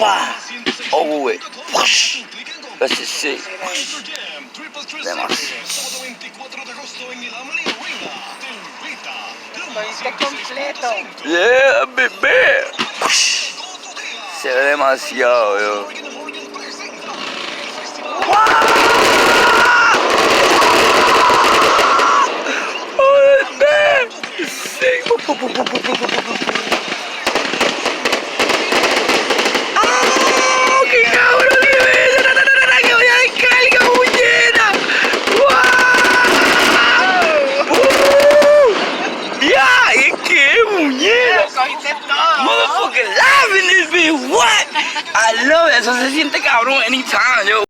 Pa. Over with. Whoosh. That's the shit. Demasiado. Está completo. Yeah, bebé. Se ve demasiado, yo. Motherfucker live in this bitch, what? I love it, eso se siente cabrón anytime, yo.